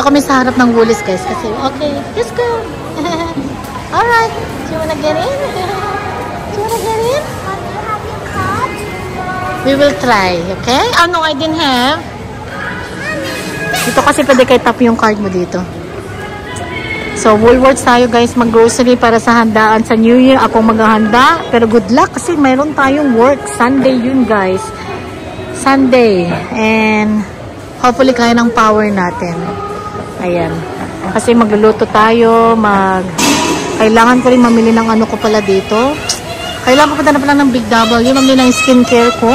kami sa harap ng Woolies, guys. Kasi, okay, let's go. Alright. Do you wanna get in? Do you wanna get in? We will try, okay? Oh, no, I didn't have. Dito kasi pwede kayo tap yung card mo dito. So, Woolworths tayo, guys, mag-grocery para sa handaan sa New Year. Ako maghahanda. Pero good luck kasi mayroon tayong work. Sunday yun, guys. Sunday. And hopefully kaya ng power natin. Ayan. Kasi magluluto tayo. Kailangan ko rin mamili ng ano ko pala dito. Kailangan ko pa na pala ng Big W. Mamili ng skincare ko.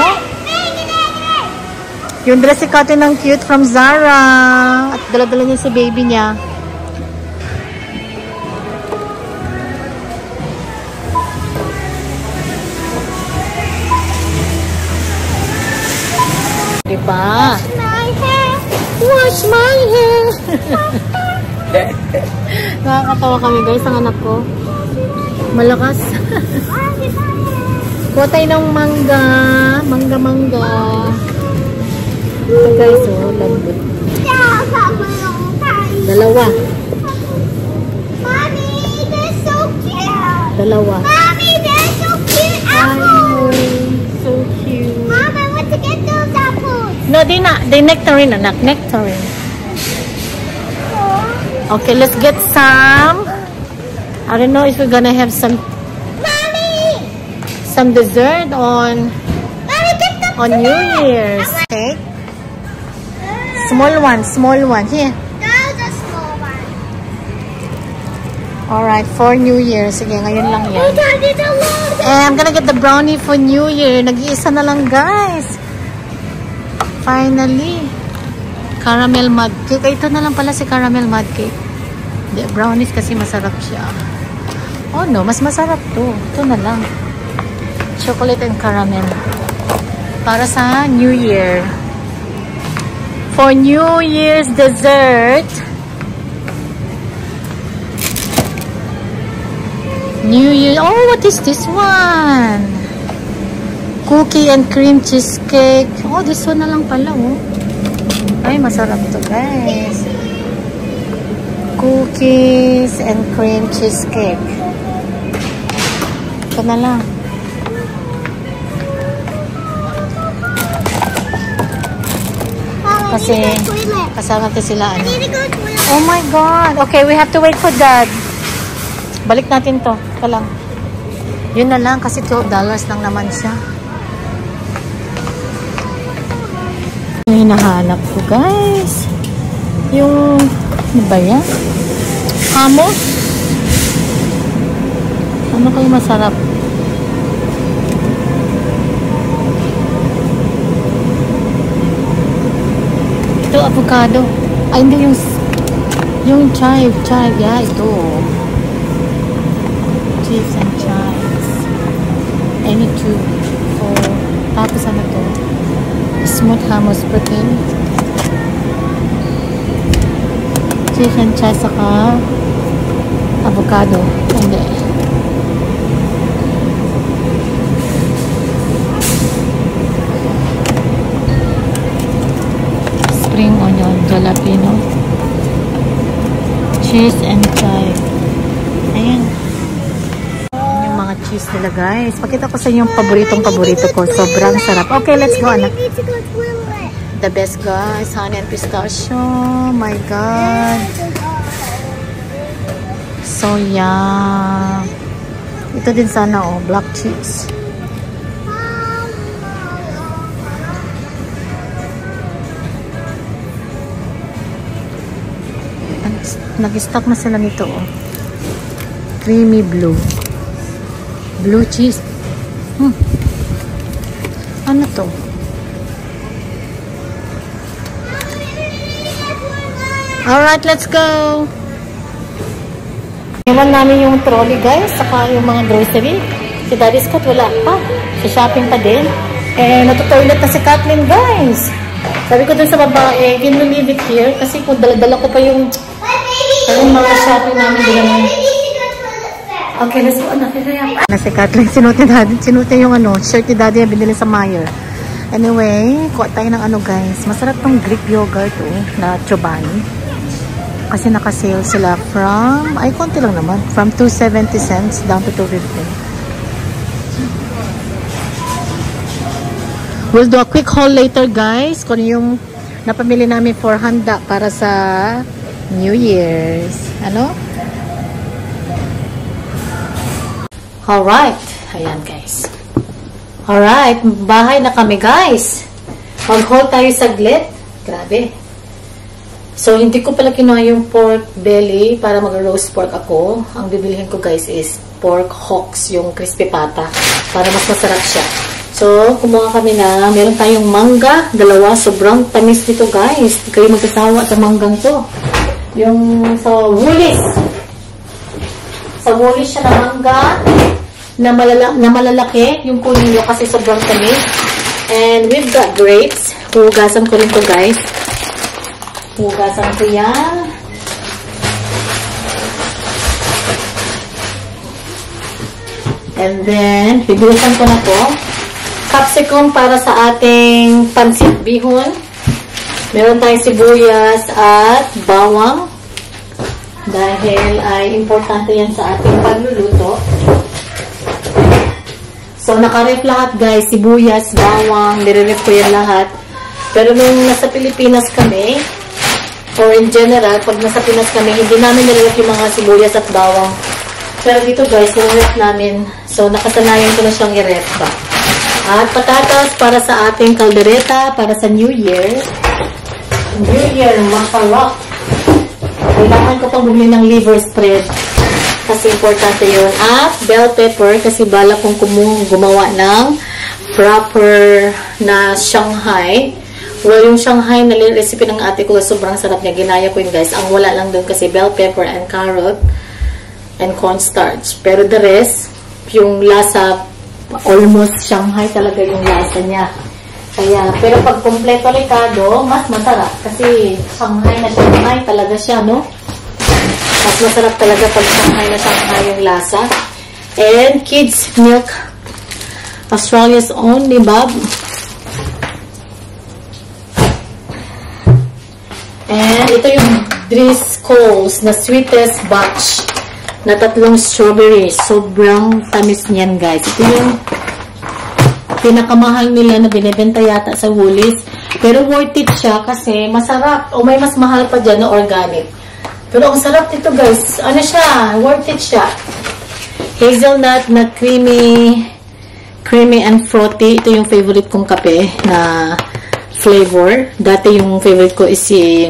Yung dress si Kati ng cute from Zara. At dala-dala niya si baby niya. Diba? Wash my hair. Nakakatawa kami, guys, ang anak ko. Malakas. Kuha tayo ng mangga. Mangga. Ito, guys, oh, lambot. Dalawa. Mommy, they're so cute. Dalawa. Mommy, they're so cute apples. So cute. Mom, I want to get those apples. No, they nectarine, anak. Nectarine. Okay, let's get some. I don't know if we're gonna have some. Mommy! Some dessert on New Year's. Okay. Small one. Here. Those are small ones. Alright, for New Year. Sige, ngayon lang yan. Oh, Daddy, the long. And I'm gonna get the brownie for New Year. Nag-iisa na lang, guys. Finally. Caramel mud cake. Ito na lang pala si caramel mud cake. Hindi, brownies kasi masarap siya. Oh no, mas masarap to. Ito na lang. Chocolate and caramel. Para sa New Year. For New Year's dessert. New Year. Oh, what is this one? Cookie and cream cheesecake. Oh, this one na lang pala, oh. Ay, masarap to, guys. Cookies and cream cheesecake. Ito na lang. Kasi kasama ko sila, ano. Oh my God. Okay, we have to wait for Dad. Balik natin to. Ito lang. Yun na lang kasi $12 lang naman siya. Hinahanap ko, guys. Yung, ano ba yan? Hummus? Ano kayo masarap? Ito, avocado. Ay, hindi yung chive. Yeah, ito. Chives and chives. Any two. Tapos ano to? Smooth hummus protein. Chives and chives saka avocado. Hindi. Spring onion, jalapeno. Cheese and chive. Ayan. Yung mga cheese nila, guys. Pakita ko sa inyo yung paborito ko. Sobrang sarap. Okay, let's go, anak. The best, guys. Honey and pistachio. My God. So, yeah. Ito din sana, oh. Black cheese. Nag-stock na sila nito, oh. Creamy blue. Blue cheese. Ano to? Alright, let's go. Iwan namin yung trolley, guys, saka yung mga grocery. Si Daddy Scott wala pa. Si shopping pa din. Eh, natutoilet na si Kathleen, guys. Sabi ko dun sa babae, can we leave it here? Kasi kung dala-dala ko pa yung mga shopping namin din naman. Okay, let's go. Na si Kathleen, sinuot niya yung shirt ni Daddy na binili sa Meijer. Anyway, kuha tayo ng guys. Masarap tong Greek yogurt, oh, na Chobani. Kasi naka-sale sila from, ay konti lang naman, from 270 cents down to 250. We'll do a quick haul later guys kung yung napamili namin for handa para sa New Year's. Ano? Alright. Ayan guys. Alright. Bahay na kami guys. Mag-haul tayo saglit. Grabe. So, hindi ko pala kinuha yung pork belly para mag-roast pork ako. Ang bibilihin ko guys is pork hocks, yung crispy pata, para mas masarap siya. So, kumuha kami na, meron tayong mangga, dalawa, sobrang tamis nito guys. Hindi kayo magkasawa sa manggang to. Yung sa Woolies. Sa Woolies siya na mangga, na malalaki, yung kunin nyo kasi sobrang tamis. And we've got grapes. Hugasan ko rin to guys. Hugasan ko yan. And then, bibilisan ko na to. Capsicum para sa ating pansit bihon. Meron tayong sibuyas at bawang. Dahil ay importante yan sa ating pagluluto. So, nakaref lahat guys. Sibuyas, bawang, nire-ref ko yan lahat. Pero nung nasa Pilipinas kami, or in general, pag nasa Pinas kami, hindi namin nililip yung mga sibuyas at bawang. Pero dito guys, nililip namin. So, nakasanayan ko na siyang i-rep ba. At patatas para sa ating kaldereta, para sa New Year. New Year, masarap. Kailangan ko pang bumili ng liver spread. Kasi importante yun. At bell pepper, kasi bala kong gumawa ng proper na Shanghai. Well, yung Shanghai na recipe ng ate ko, sobrang sarap niya. Ginaya ko yun, guys. Ang wala lang doon kasi bell pepper and carrot and cornstarch. Pero the rest, yung lasa, almost Shanghai talaga yung lasa niya. Kaya, pero pag kompleto ricado, mas masarap. Kasi Shanghai na Shanghai talaga siya, no? Mas masarap talaga pag Shanghai na Shanghai yung lasa. And kids milk, Australia's own, ni Bob. And ito yung Driscoll's na sweetest batch na 3 strawberries. Sobrang tamis niyan, guys. Ito yung pinakamahal nila na binibenta yata sa Woolies. Pero worth it siya kasi masarap. O may mas mahal pa dyan na organic. Pero ang sarap nito, guys. Ano siya? Worth it siya. Hazelnut na creamy and frothy. Ito yung favorite kong kape na flavor. Dati yung favorite ko is si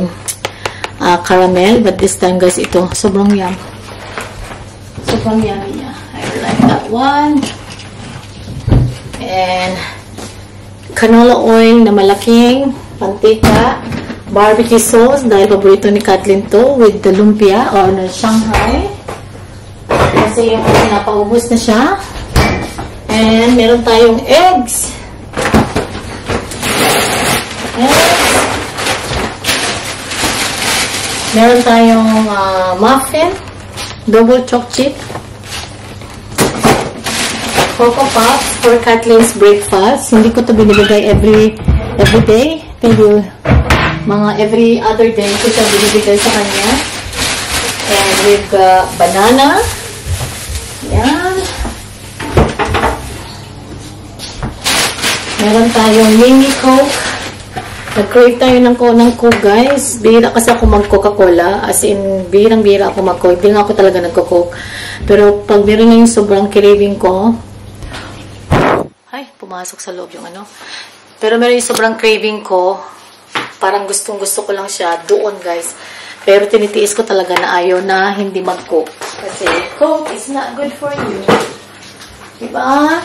caramel. But this time, guys, ito. Sobrang yum. Sobrang yummy niya. I like that one. And canola oil na malaking mantika. Barbecue sauce. Dahil paborito ni Kathleen to. With the lumpia or na Shanghai. Kasi yung napaubos na siya. And meron tayong eggs. Meron tayong muffin, double choc chip, Cocoa Puffs for Kathleen's breakfast. Hindi ko to binibigay every day. Pero mga every other day ko siya binibigay sa kanya. And we've got banana. Yan. Meron tayong mini Coke. Nag-crave tayo ng Coke, guys. Bihira kasi ako mag-Coca-Cola. As in, bihirang-bihira ako mag-Coke. Hindi nga ako talaga nagko-Coke. Pero pag meron na yung sobrang craving ko, ay, pumasok sa loob yung ano. Pero meron yung sobrang craving ko, parang gustong-gusto ko lang siya doon, guys. Pero tinitiis ko talaga na ayaw na hindi mag-Coke. Kasi Coke is not good for you. Diba?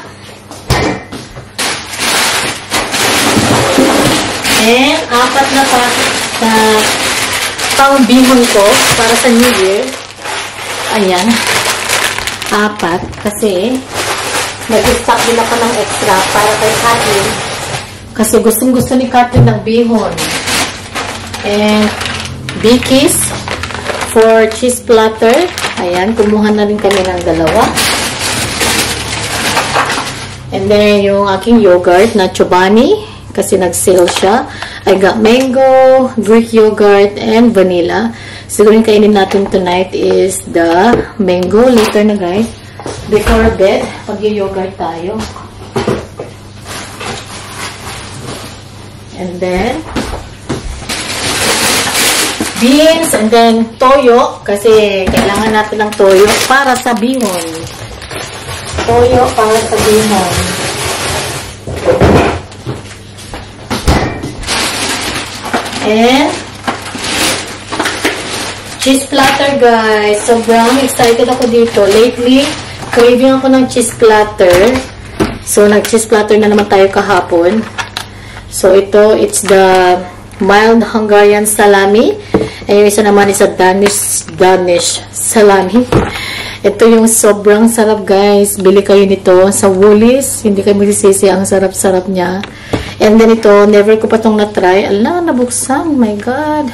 And, 4 na packet sa pang-bihon ko para sa New Year. Ayan. 4. Kasi, nag-stock din ako ng extra para kay Kathleen. Kasi gustong-gusto ni Kathleen ng bihon. And, Bikis for cheese platter. Ayan. Kumuha na rin kami ng 2. And then, yung aking yogurt na Chobani. Kasi nag-sale siya. I got mango, Greek yogurt, and vanilla. siguro yung kainin natin tonight is the mango. Later na guys. Before bed, pag-yogurt tayo. And then, beans, and then toyo. Kasi kailangan natin ng toyo para sa bihon. Toyo para sa bihon. And cheese platter guys. Sobrang excited ako dito. Lately, craving ako ng cheese platter. So, nag-cheese platter na naman tayo kahapon. So, it's the mild Hungarian salami. And yung isa naman is a Danish salami. Ito yung sobrang sarap guys. Bili kayo nito sa Woolies. Hindi kayo magsisisi. Ang sarap-sarap niya. And then ito, never ko pa itong na-try. Ala, nabuksan. My God.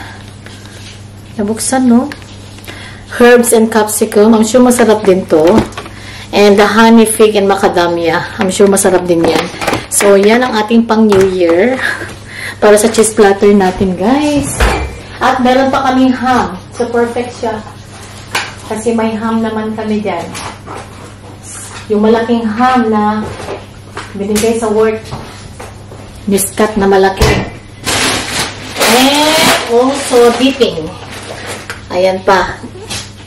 Nabuksan, no? Herbs and capsicum. I'm sure masarap din to. And the honey fig and macadamia. I'm sure masarap din yan. So, yan ang ating pang New Year. Para sa cheese platter natin, guys. At meron pa kaming ham. So, perfect siya. Kasi may ham naman kami dyan. Yung malaking ham na binigay sa work. Biscuit na malaki. And also dipping. Ayan pa.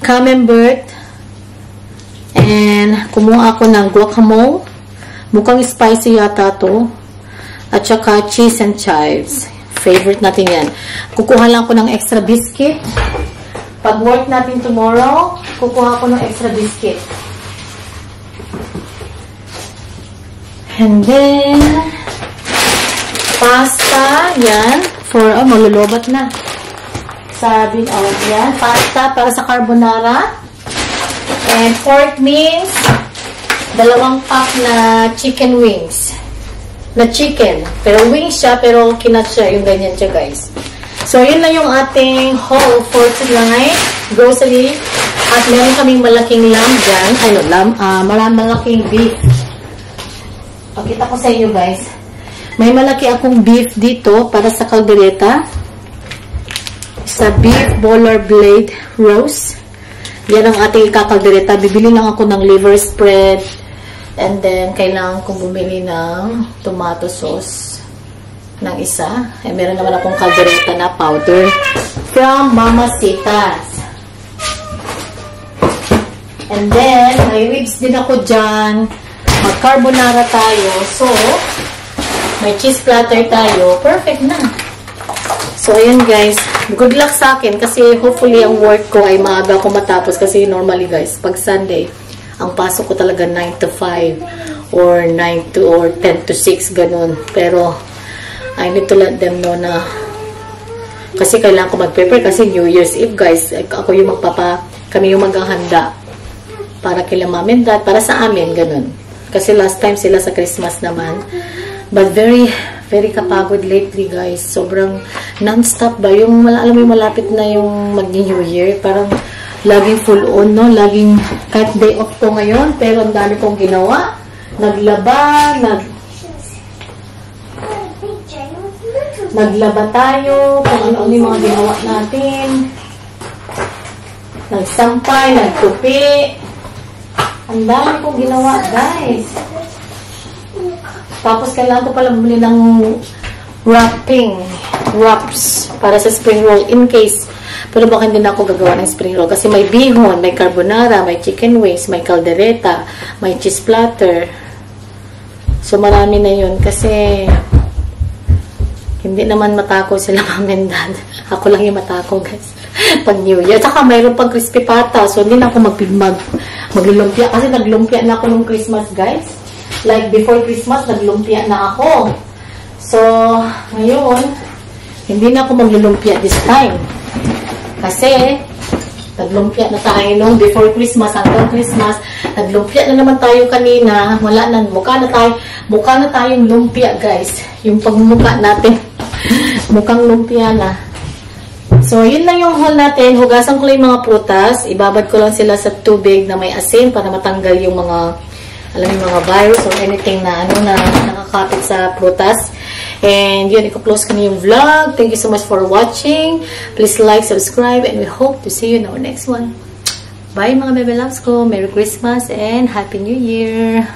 Camembert. And kumuha ako ng guacamole. Mukhang spicy yata to. At saka cheese and chives. Favorite natin yan. Kukuha lang ko ng extra biscuit. Pag work natin tomorrow, kukuha ko ng extra biscuit. And then pasta, yan. Malulubat na. Sabi, yan. Pasta para sa carbonara. And pork means, 2 pack na chicken wings. Na chicken. Pero wings siya, pero kinat siya. Yung ganyan siya, guys. So, yun na yung ating haul for tonight. Grocery. At meron kaming malaking lamb dyan. Malaking beef. Pakita ko sa inyo, guys. May malaki akong beef dito para sa caldereta. Sa beef boiler blade roast. Yan ang ating ikakaldereta. Bibili lang ako ng liver spread. And then, kailangan kong bumili ng tomato sauce ng isa. Eh, meron naman akong caldereta na powder from Mamacitas. And then, may ribs din ako dyan. Mag-carbonara tayo. So, may cheese platter tayo. Perfect na. So, ayun guys. Good luck sa akin kasi hopefully ang work ko ay maaga ako matapos kasi normally guys, pag Sunday, ang pasok ko talaga 9 to 5 or 9 to or 10 to 6 ganun. Pero, I need to let them know na kasi kailangan ko mag-prepare kasi New Year's Eve guys. Ako yung kami yung maghahanda para kila mom and dad, para sa amin, ganun. Kasi last time sila sa Christmas naman. But very kapagod lately, guys. Sobrang non-stop ba? Alam mo yung malapit na yung mag-New Year. Parang laging full on, no? Laging, kahit day off ko ngayon, pero ang dami kong ginawa. Naglaba, naglaba tayo, kung ano-ano yung mga ginawa natin. Nagsampay, nagtupi. Ang dami kong ginawa, guys. Tapos, kailangan ko pala bumili ng wraps para sa spring roll in case. Pero baka hindi na ako gagawa ng spring roll kasi may bihon, may carbonara, may chicken wings, may caldereta, may cheese platter. So, marami na yun kasi hindi naman matako sila mom and dad. Ako lang yung matako, guys. Pag New Year. Saka mayroon pang crispy pata. So, hindi na ako maglilumpia kasi naglumpia na ako nung Christmas, guys. Like, before Christmas, naglumpia na ako. So, ngayon, hindi na ako maglulumpia this time. Kasi, naglumpia na tayo nung before Christmas, hanggang Christmas. Naglumpia na naman tayo kanina. Wala na, mukha na tayong lumpia, guys. Yung pagmumukha natin, mukhang lumpia na. So, yun lang yung haul natin. Hugasan ko lang yung mga prutas. Ibabad ko lang sila sa tubig na may asin para matanggal yung mga, alam yung mga virus or anything na nakakapit sa prutas. And yun, i-close ko na yung vlog. Thank you so much for watching. Please like, subscribe, and we hope to see you in our next one. Bye mga bebe loves ko. Merry Christmas and Happy New Year!